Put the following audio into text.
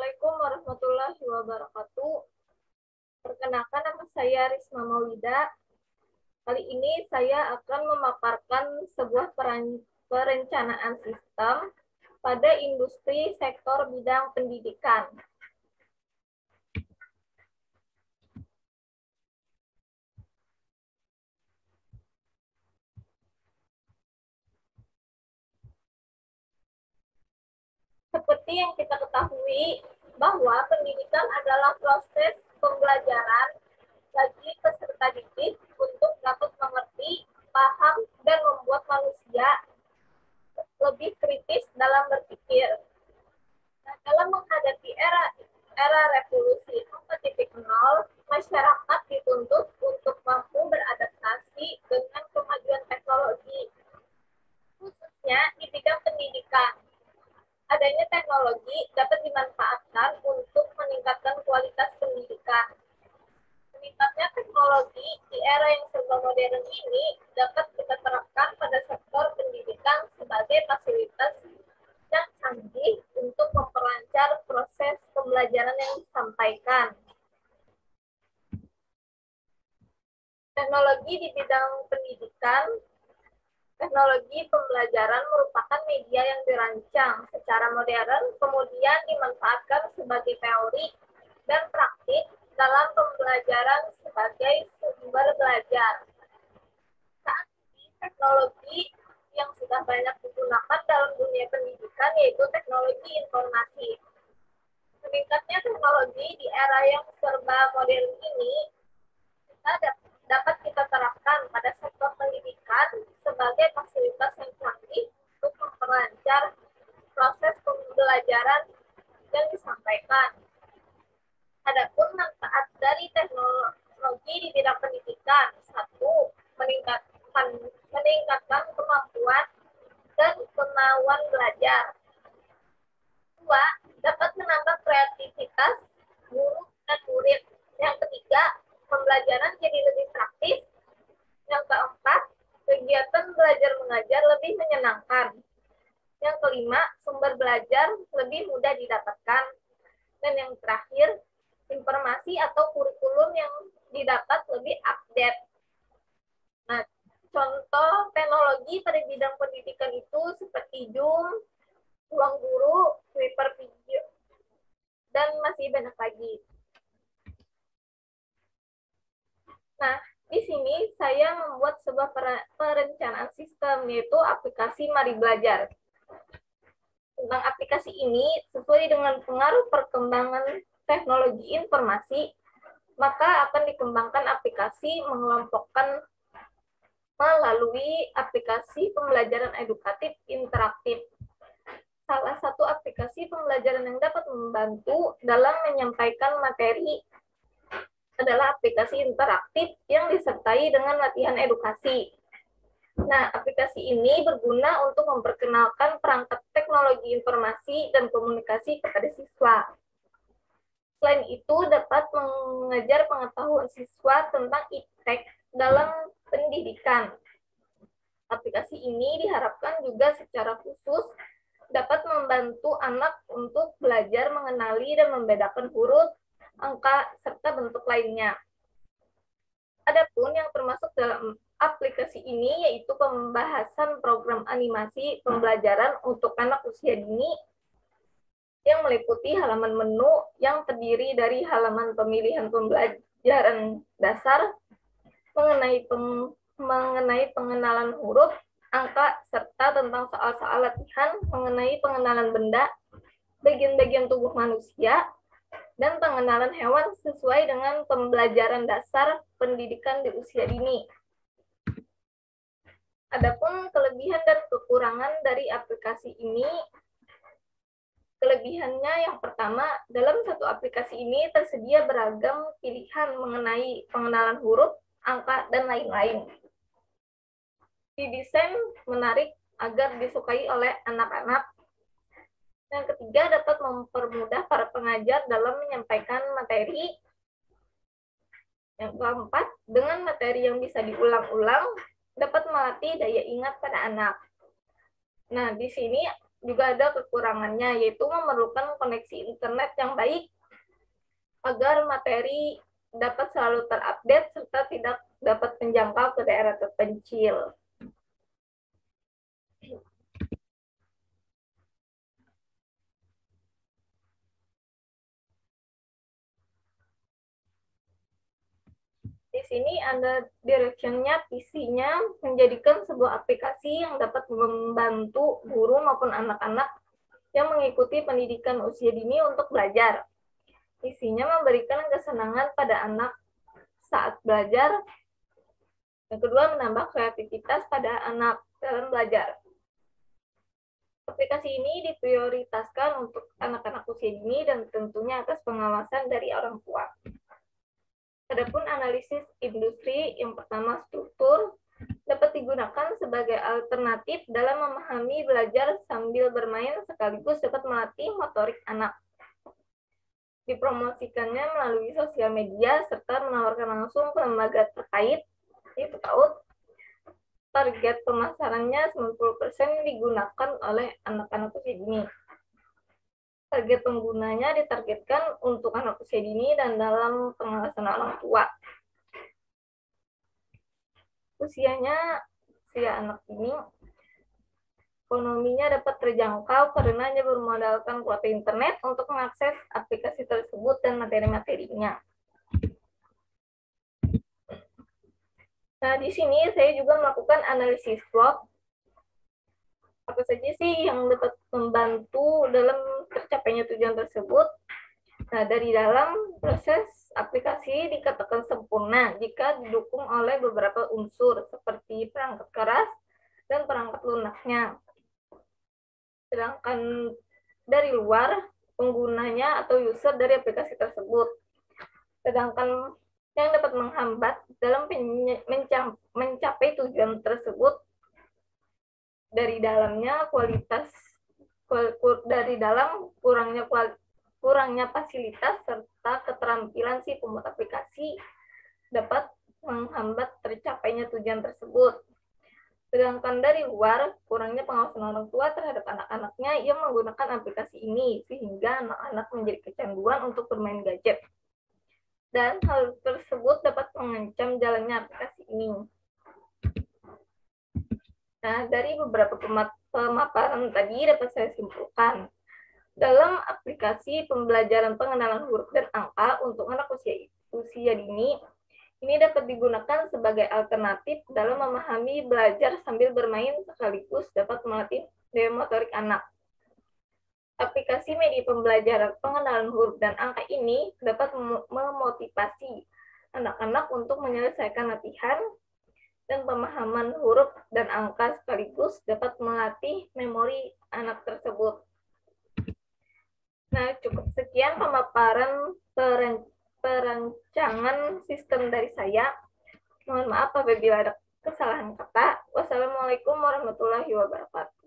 Assalamualaikum warahmatullahi wabarakatuh. Perkenalkan, nama saya Risma Maulida. Kali ini saya akan memaparkan sebuah perencanaan sistem pada industri sektor bidang pendidikan. Seperti yang kita ketahui, bahwa pendidikan adalah proses pembelajaran bagi peserta didik untuk dapat mengerti, paham, dan membuat manusia lebih kritis dalam berpikir. Nah, dalam menghadapi era revolusi 4.0, masyarakat dituntut untuk mampu beradaptasi dengan kemajuan teknologi, khususnya di bidang pendidikan. Adanya teknologi dapat dimanfaatkan untuk meningkatkan kualitas pendidikan. Meningkatnya teknologi di era yang serba modern ini dapat kita terapkan pada sektor pendidikan sebagai fasilitas yang canggih untuk memperlancar proses pembelajaran yang disampaikan. Teknologi di bidang pendidikan, teknologi pembelajaran merupakan media yang dirancang secara modern, kemudian dimanfaatkan sebagai teori dan praktik dalam pembelajaran sebagai sumber belajar. Saat ini, teknologi yang sudah banyak digunakan dalam dunia pendidikan yaitu teknologi informasi. Meningkatnya teknologi di era yang serba modern ini dapat kita terapkan pada sektor pendidikan sebagai fasilitas yang canggih untuk memperlancar proses pembelajaran yang disampaikan. Adapun manfaat dari teknologi di bidang pendidikan: 1. Meningkatkan kemampuan dan kemauan belajar. 2. Dapat menambah kreativitas guru dan murid. Yang ketiga, pembelajaran jadi lebih praktis. Yang keempat, kegiatan belajar mengajar lebih menyenangkan. Yang kelima, sumber belajar lebih mudah didapatkan. Dan yang terakhir, informasi atau kurikulum yang didapat lebih update. Nah, contoh teknologi pada bidang pendidikan itu seperti Zoom, ruang guru, Sweeper video, dan masih banyak lagi. Nah, di sini saya membuat sebuah perencanaan sistem, yaitu aplikasi Mari Belajar. Tentang aplikasi ini, sesuai dengan pengaruh perkembangan teknologi informasi, maka akan dikembangkan aplikasi mengelompokkan melalui aplikasi pembelajaran edukatif interaktif. Salah satu aplikasi pembelajaran yang dapat membantu dalam menyampaikan materi adalah aplikasi interaktif yang disertai dengan latihan edukasi. Nah, aplikasi ini berguna untuk memperkenalkan perangkat teknologi informasi dan komunikasi kepada siswa. Selain itu, dapat mengajar pengetahuan siswa tentang iptek dalam pendidikan. Aplikasi ini diharapkan juga secara khusus dapat membantu anak untuk belajar mengenali dan membedakan huruf, angka, serta bentuk lainnya. Adapun yang termasuk dalam aplikasi ini yaitu pembahasan program animasi pembelajaran untuk anak usia dini yang meliputi halaman menu yang terdiri dari halaman pemilihan pembelajaran dasar mengenai pengenalan huruf, angka, serta tentang soal-soal latihan mengenai pengenalan benda, bagian-bagian tubuh manusia, dan pengenalan hewan sesuai dengan pembelajaran dasar pendidikan di usia dini. Adapun kelebihan dan kekurangan dari aplikasi ini, kelebihannya yang pertama, dalam satu aplikasi ini tersedia beragam pilihan mengenai pengenalan huruf, angka, dan lain-lain. Didesain menarik agar disukai oleh anak-anak. Yang ketiga, dapat mempermudah para pengajar dalam menyampaikan materi. Yang keempat, dengan materi yang bisa diulang-ulang, dapat melatih daya ingat pada anak. Nah, di sini juga ada kekurangannya, yaitu memerlukan koneksi internet yang baik agar materi dapat selalu terupdate serta tidak dapat menjangkau ke daerah terpencil. Di sini ada direction-nya, PC-nya, menjadikan sebuah aplikasi yang dapat membantu guru maupun anak-anak yang mengikuti pendidikan usia dini untuk belajar. Isinya memberikan kesenangan pada anak saat belajar. Yang kedua, menambah kreativitas pada anak dalam belajar. Aplikasi ini diprioritaskan untuk anak-anak usia dini dan tentunya atas pengawasan dari orang tua. Adapun analisis industri, yang pertama struktur, dapat digunakan sebagai alternatif dalam memahami belajar sambil bermain sekaligus dapat melatih motorik anak. Dipromosikannya melalui sosial media serta menawarkan langsung ke lembaga terkait, yaitu PAUD. Target pemasarannya 90% digunakan oleh anak-anak usia dini. Target penggunanya ditargetkan untuk anak usia dini dan dalam pengawasan orang tua. Usia anak ini ekonominya dapat terjangkau karena hanya bermodalkan kuota internet untuk mengakses aplikasi tersebut dan materi-materinya. Nah, di sini saya juga melakukan analisis SWOT. Apa saja sih yang dapat membantu dalam tercapainya tujuan tersebut? Nah, dari dalam proses aplikasi dikatakan sempurna jika didukung oleh beberapa unsur seperti perangkat keras dan perangkat lunaknya. Sedangkan dari luar, penggunanya atau user dari aplikasi tersebut. Sedangkan yang dapat menghambat dalam mencapai tujuan tersebut dari dalamnya kurangnya fasilitas serta keterampilan si pembuat aplikasi dapat menghambat tercapainya tujuan tersebut. Sedangkan dari luar, kurangnya pengawasan orang tua terhadap anak-anaknya yang menggunakan aplikasi ini, sehingga anak-anak menjadi kecanduan untuk bermain gadget. Dan hal tersebut dapat mengancam jalannya aplikasi ini. Nah, dari beberapa pemaparan tadi dapat saya simpulkan. Dalam aplikasi pembelajaran pengenalan huruf dan angka untuk anak usia dini, ini dapat digunakan sebagai alternatif dalam memahami belajar sambil bermain sekaligus dapat melatih daya motorik anak. Aplikasi media pembelajaran pengenalan huruf dan angka ini dapat memotivasi anak-anak untuk menyelesaikan latihan dan pemahaman huruf dan angka sekaligus dapat melatih memori anak tersebut. Nah, cukup sekian pemaparan perancangan sistem dari saya. Mohon maaf apabila ada kesalahan kata. Wassalamualaikum warahmatullahi wabarakatuh.